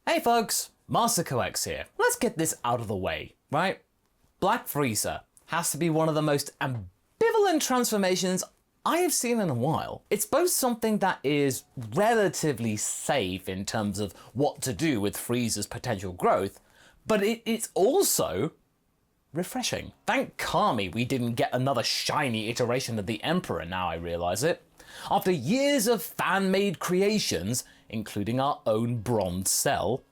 Hey folks, MasakoX here. Let's get this out of the way, right? Black Frieza has to be one of the most ambivalent transformations I have seen in a while. It's both something that is relatively safe in terms of what to do with Frieza's potential growth, but it's also refreshing. Thank Kami we didn't get another shiny iteration of the Emperor, now I realise it. After years of fan-made creations, including our own bronze cell,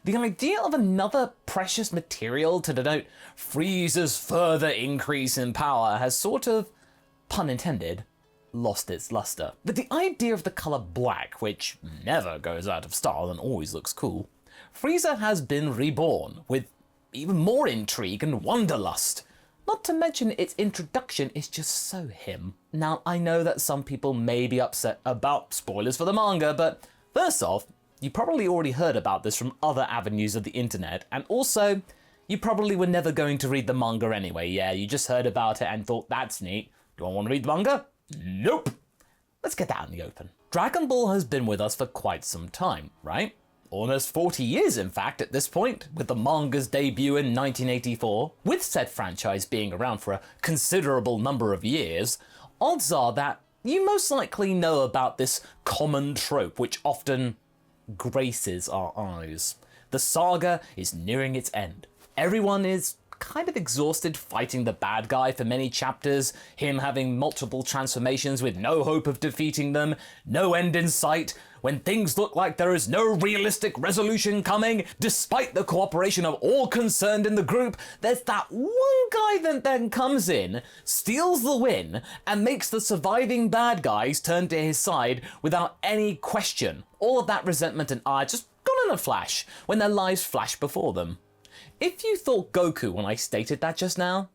the idea of another precious material to denote Frieza's further increase in power has sort of, pun intended, lost its luster. But the idea of the colour black, which never goes out of style and always looks cool, Freeza has been reborn with even more intrigue and wanderlust. Not to mention its introduction is just so him. Now, I know that some people may be upset about spoilers for the manga, but first off, you probably already heard about this from other avenues of the internet, and also, you probably were never going to read the manga anyway. Yeah, you just heard about it and thought, that's neat. Do I want to read the manga? Nope. Let's get that out in the open. Dragon Ball has been with us for quite some time, right? Almost 40 years, in fact, at this point, with the manga's debut in 1984. With said franchise being around for a considerable number of years, odds are that you most likely know about this common trope which often graces our eyes. The saga is nearing its end. Everyone is kind of exhausted fighting the bad guy for many chapters, him having multiple transformations with no hope of defeating them, no end in sight, when things look like there is no realistic resolution coming, despite the cooperation of all concerned in the group, there's that one guy that then comes in, steals the win, and makes the surviving bad guys turn to his side without any question. All of that resentment and ire just gone in a flash, when their lives flash before them. If you thought Goku when I stated that just now,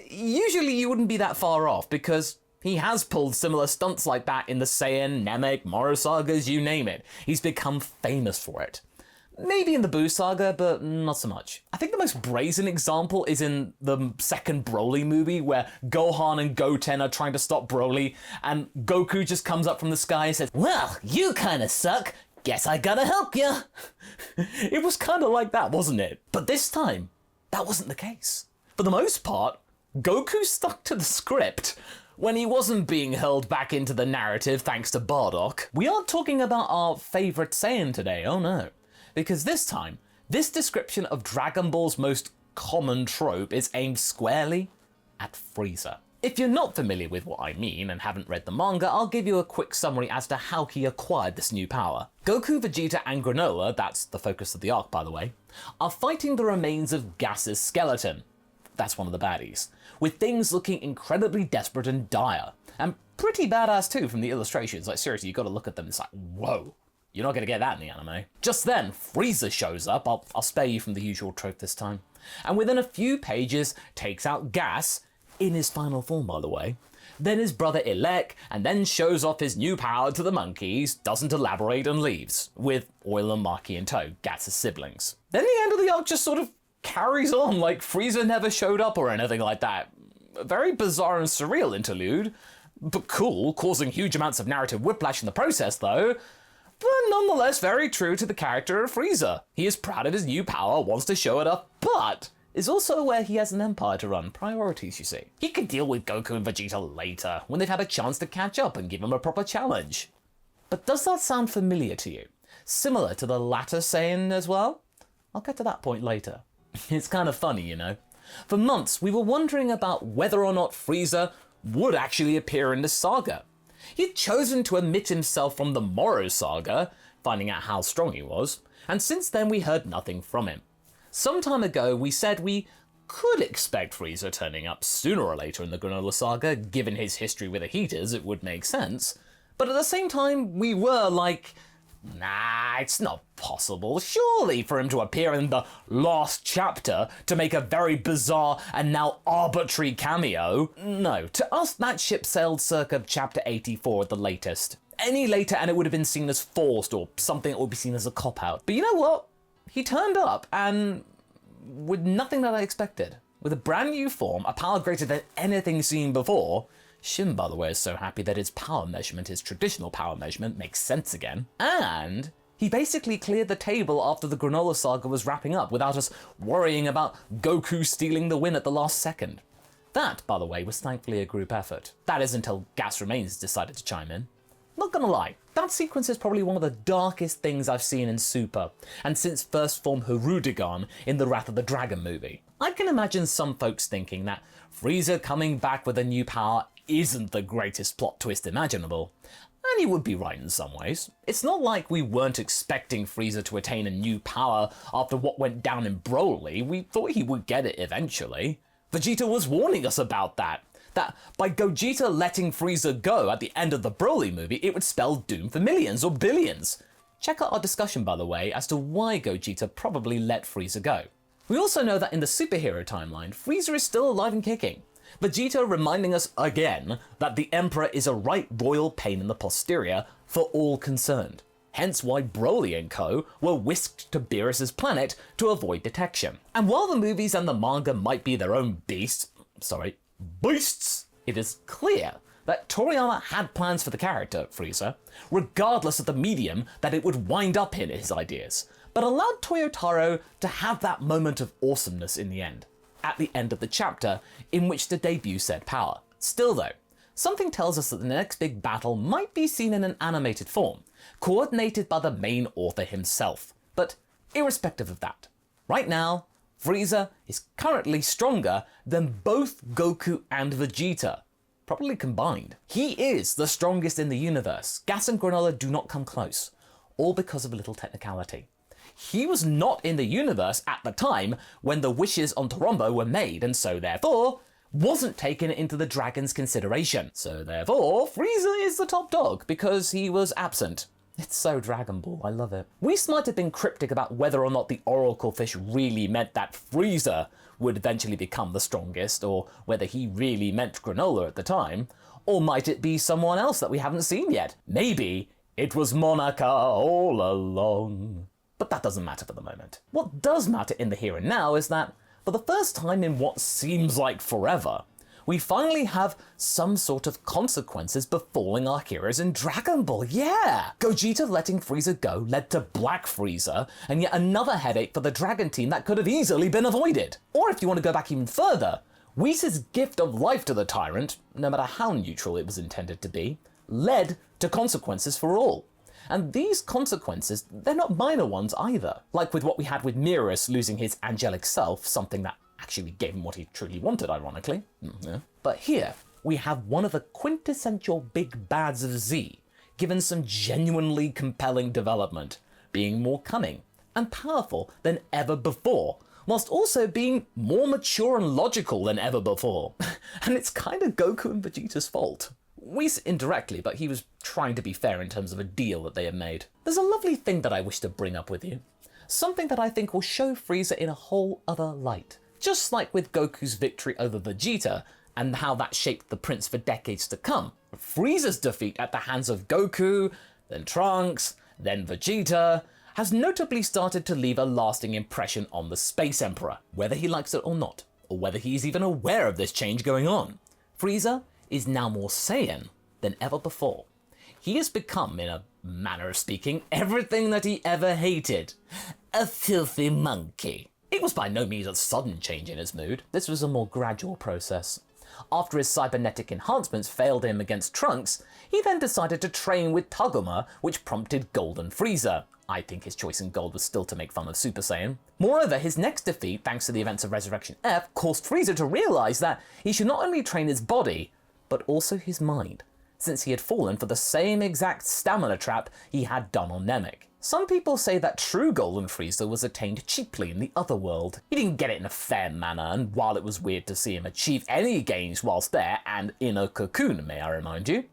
usually you wouldn't be that far off, because he has pulled similar stunts like that in the Saiyan, Namek, Moro sagas, you name it. He's become famous for it. Maybe in the Buu saga, but not so much. I think the most brazen example is in the second Broly movie, where Gohan and Goten are trying to stop Broly, and Goku just comes up from the sky and says, "Well, you kinda suck. Guess I gotta help ya." It was kind of like that, wasn't it? But this time, that wasn't the case. For the most part, Goku stuck to the script when he wasn't being hurled back into the narrative thanks to Bardock. We aren't talking about our favourite Saiyan today, oh no. Because this time, this description of Dragon Ball's most common trope is aimed squarely at Freeza. If you're not familiar with what I mean and haven't read the manga, I'll give you a quick summary as to how he acquired this new power. Goku, Vegeta and Granola, that's the focus of the arc by the way, are fighting the remains of Gas's skeleton. That's one of the baddies, with things looking incredibly desperate and dire, and pretty badass too from the illustrations. Like seriously, you gotta look at them, it's like, whoa, you're not gonna get that in the anime. Just then, Freeza shows up, I'll spare you from the usual trope this time, and within a few pages takes out Gas, in his final form by the way, then his brother Elec, and then shows off his new power to the monkeys, doesn't elaborate and leaves, with Oil and Maki in tow, Gas's siblings. Then the end of the arc just sort of carries on like Freeza never showed up or anything like that. A very bizarre and surreal interlude, but cool, causing huge amounts of narrative whiplash in the process though, but nonetheless very true to the character of Freeza. He is proud of his new power, wants to show it off, but is also aware he has an empire to run, priorities you see. He could deal with Goku and Vegeta later, when they've had a chance to catch up and give him a proper challenge. But does that sound familiar to you? Similar to the latter Saiyan as well? I'll get to that point later. It's kind of funny, you know. For months, we were wondering about whether or not Freeza would actually appear in this saga. He'd chosen to omit himself from the Moro saga, finding out how strong he was, and since then we heard nothing from him. Some time ago, we said we could expect Freeza turning up sooner or later in the Granola saga, given his history with the Heaters, it would make sense. But at the same time, we were like, nah, it's not possible, surely, for him to appear in the last chapter to make a very bizarre and now arbitrary cameo. No, to us that ship sailed circa chapter 84 at the latest. Any later and it would have been seen as forced or something that would be seen as a cop-out. But you know what? He turned up, and with nothing that I expected. With a brand new form, a power greater than anything seen before. Shin, by the way, is so happy that his power measurement, his traditional power measurement, makes sense again. And He basically cleared the table after the Granola saga was wrapping up without us worrying about Goku stealing the win at the last second. That, by the way, was thankfully a group effort. That is until Gas Remains decided to chime in. Not gonna lie, that sequence is probably one of the darkest things I've seen in Super, and since First Form Hirudegarn in the Wrath of the Dragon movie. I can imagine some folks thinking that Freeza coming back with a new power isn't the greatest plot twist imaginable. And he would be right in some ways. It's not like we weren't expecting Freeza to attain a new power after what went down in Broly. We thought he would get it eventually. Vegeta was warning us about that by Gogeta letting Freeza go at the end of the Broly movie, it would spell doom for millions or billions. Check out our discussion, by the way, as to why Gogeta probably let Freeza go. We also know that in the superhero timeline, Freeza is still alive and kicking. Vegeta reminding us again that the Emperor is a right royal pain in the posterior for all concerned. Hence why Broly and co. were whisked to Beerus's planet to avoid detection. And while the movies and the manga might be their own beasts, it is clear that Toriyama had plans for the character, Freeza, regardless of the medium that it would wind up in his ideas, but allowed Toyotaro to have that moment of awesomeness in the end, at the end of the chapter in which to debut said power. Still though, something tells us that the next big battle might be seen in an animated form, coordinated by the main author himself. But irrespective of that, right now, Freeza is currently stronger than both Goku and Vegeta, probably combined. He is the strongest in the universe. Gas and Granola do not come close, all because of a little technicality. He was not in the universe at the time when the wishes on Torombo were made, and so therefore wasn't taken into the dragon's consideration. So therefore, Freeza is the top dog because he was absent. It's so Dragon Ball, I love it. Whis might have been cryptic about whether or not the Oracle Fish really meant that Freeza would eventually become the strongest, or whether he really meant Granola at the time, or might it be someone else that we haven't seen yet? Maybe it was Monaca all along. But that doesn't matter for the moment. What does matter in the here and now is that, for the first time in what seems like forever, we finally have some sort of consequences befalling our heroes in Dragon Ball, yeah! Gogeta letting Freeza go led to Black Frieza, and yet another headache for the Dragon team that could have easily been avoided. Or if you want to go back even further, Whis' gift of life to the tyrant, no matter how neutral it was intended to be, led to consequences for all. And these consequences, they're not minor ones either. Like with what we had with Mirrorus losing his angelic self, something that actually gave him what he truly wanted, ironically. Yeah. But here, we have one of the quintessential big bads of Z, given some genuinely compelling development, being more cunning and powerful than ever before, whilst also being more mature and logical than ever before. And it's kind of Goku and Vegeta's fault. Whis indirectly, but he was trying to be fair in terms of a deal that they had made. There's a lovely thing that I wish to bring up with you. Something that I think will show Freeza in a whole other light. Just like with Goku's victory over Vegeta, and how that shaped the prince for decades to come. Frieza's defeat at the hands of Goku, then Trunks, then Vegeta, has notably started to leave a lasting impression on the Space Emperor, whether he likes it or not, or whether he's even aware of this change going on. Freeza is now more Saiyan than ever before. He has become, in a manner of speaking, everything that he ever hated. A filthy monkey. It was by no means a sudden change in his mood. This was a more gradual process. After his cybernetic enhancements failed him against Trunks, he then decided to train with Tagoma, which prompted Golden Frieza. I think his choice in gold was still to make fun of Super Saiyan. Moreover, his next defeat, thanks to the events of Resurrection F, caused Frieza to realize that he should not only train his body, but also his mind, since he had fallen for the same exact stamina trap he had done on Namek. Some people say that true Golden Frieza was attained cheaply in the other world. He didn't get it in a fair manner, and while it was weird to see him achieve any gains whilst there and in a cocoon, may I remind you,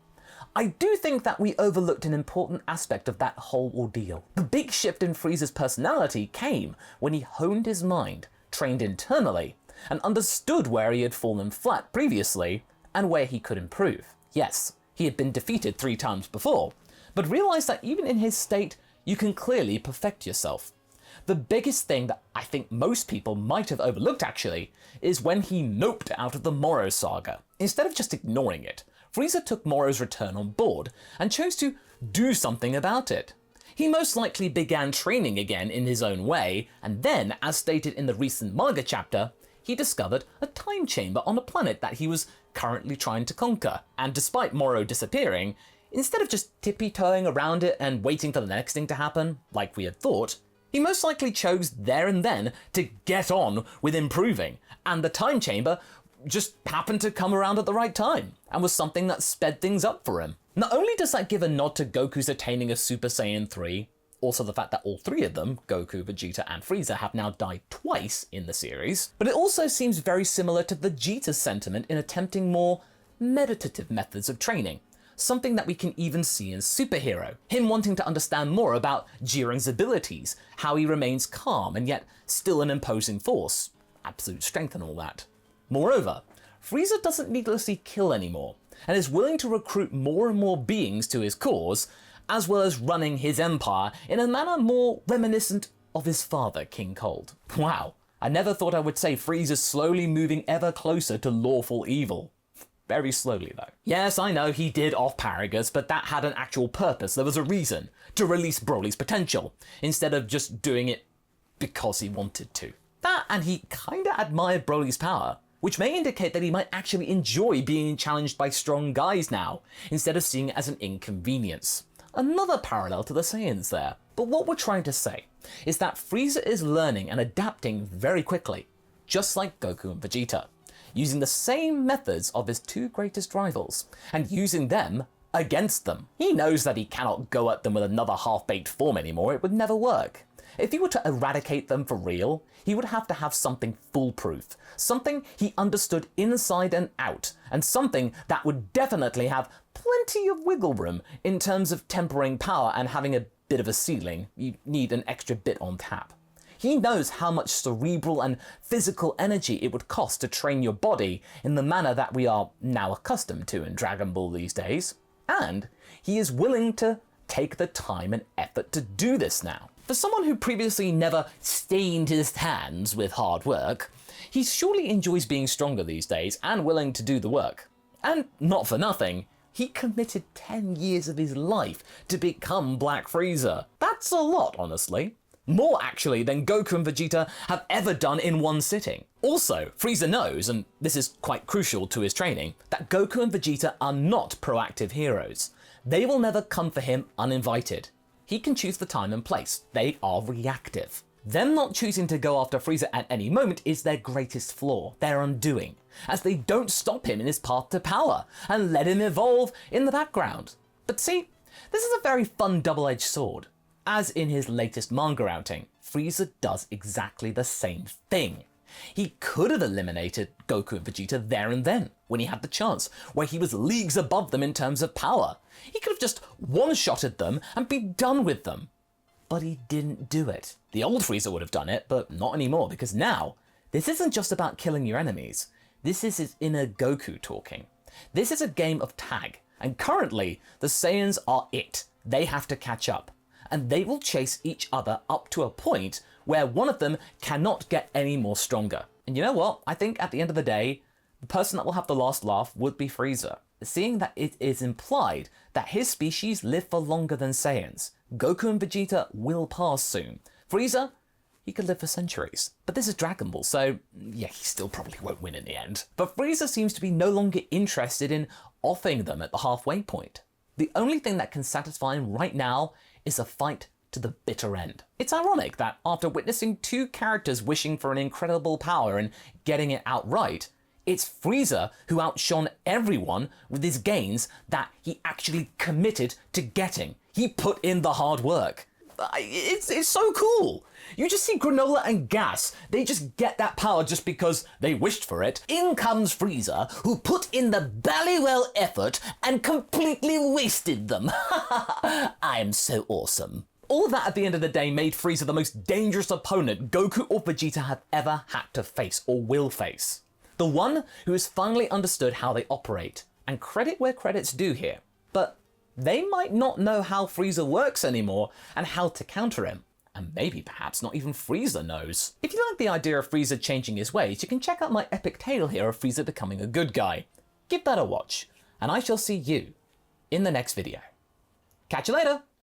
I do think that we overlooked an important aspect of that whole ordeal. The big shift in Frieza's personality came when he honed his mind, trained internally, and understood where he had fallen flat previously and where he could improve. Yes, he had been defeated 3 times before, but realized that even in his state, you can clearly perfect yourself. The biggest thing that I think most people might have overlooked actually is when he noped out of the Moro saga. Instead of just ignoring it, Frieza took Moro's return on board and chose to do something about it. He most likely began training again in his own way, and then, as stated in the recent manga chapter, he discovered a time chamber on a planet that he was currently trying to conquer. And despite Moro disappearing, instead of just tippy-toeing around it and waiting for the next thing to happen, like we had thought, he most likely chose there and then to get on with improving, and the time chamber just happened to come around at the right time, and was something that sped things up for him. Not only does that give a nod to Goku's attaining of Super Saiyan 3, also the fact that all three of them, Goku, Vegeta and Freeza, have now died twice in the series, but it also seems very similar to Vegeta's sentiment in attempting more meditative methods of training. Something that we can even see in Superhero, him wanting to understand more about Jiren's abilities, how he remains calm and yet still an imposing force, absolute strength and all that. Moreover, Freeza doesn't needlessly kill anymore, and is willing to recruit more and more beings to his cause, as well as running his empire in a manner more reminiscent of his father, King Cold. Wow, I never thought I would say Freeza slowly moving ever closer to lawful evil. Very slowly though. Yes, I know he did off Paragus, but that had an actual purpose. There was a reason to release Broly's potential, instead of just doing it because he wanted to. That, and he kinda admired Broly's power, which may indicate that he might actually enjoy being challenged by strong guys now, instead of seeing it as an inconvenience. Another parallel to the Saiyans there. But what we're trying to say is that Freeza is learning and adapting very quickly, just like Goku and Vegeta, using the same methods of his two greatest rivals, and using them against them. He knows that he cannot go at them with another half-baked form anymore, it would never work. If he were to eradicate them for real, he would have to have something foolproof, something he understood inside and out, and something that would definitely have plenty of wiggle room in terms of tempering power and having a bit of a ceiling. You need an extra bit on tap. He knows how much cerebral and physical energy it would cost to train your body in the manner that we are now accustomed to in Dragon Ball these days, and he is willing to take the time and effort to do this now. For someone who previously never stained his hands with hard work, he surely enjoys being stronger these days and willing to do the work. And not for nothing, he committed 10 years of his life to become Black Frieza. That's a lot, honestly. More actually than Goku and Vegeta have ever done in one sitting. Also, Frieza knows, and this is quite crucial to his training, that Goku and Vegeta are not proactive heroes. They will never come for him uninvited. He can choose the time and place. They are reactive. Them not choosing to go after Frieza at any moment is their greatest flaw, their undoing, as they don't stop him in his path to power and let him evolve in the background. But see, this is a very fun double-edged sword. As in his latest manga outing, Frieza does exactly the same thing. He could have eliminated Goku and Vegeta there and then, when he had the chance, where he was leagues above them in terms of power. He could have just one-shotted them and be done with them. But he didn't do it. The old Frieza would have done it, but not anymore, because now, this isn't just about killing your enemies. This is his inner Goku talking. This is a game of tag, and currently, the Saiyans are it. They have to catch up. And they will chase each other up to a point where one of them cannot get any more stronger. And you know what? I think at the end of the day, the person that will have the last laugh would be Frieza. Seeing that it is implied that his species live for longer than Saiyans. Goku and Vegeta will pass soon. Frieza, he could live for centuries. But this is Dragon Ball, so yeah, he still probably won't win in the end. But Frieza seems to be no longer interested in offing them at the halfway point. The only thing that can satisfy him right now is a fight to the bitter end. It's ironic that after witnessing two characters wishing for an incredible power and getting it outright, it's Frieza who outshone everyone with his gains that he actually committed to getting. He put in the hard work. It's so cool. You just see Granola and Gas. They just get that power just because they wished for it. In comes Frieza, who put in the ballywell effort and completely wasted them. I'm so awesome. All of that at the end of the day made Frieza the most dangerous opponent Goku or Vegeta have ever had to face or will face. The one who has finally understood how they operate. And credit where credit's due here. But they might not know how Frieza works anymore and how to counter him. And maybe perhaps not even Frieza knows. If you like the idea of Frieza changing his ways, you can check out my epic tale here of Frieza becoming a good guy. Give that a watch, and I shall see you in the next video. Catch you later!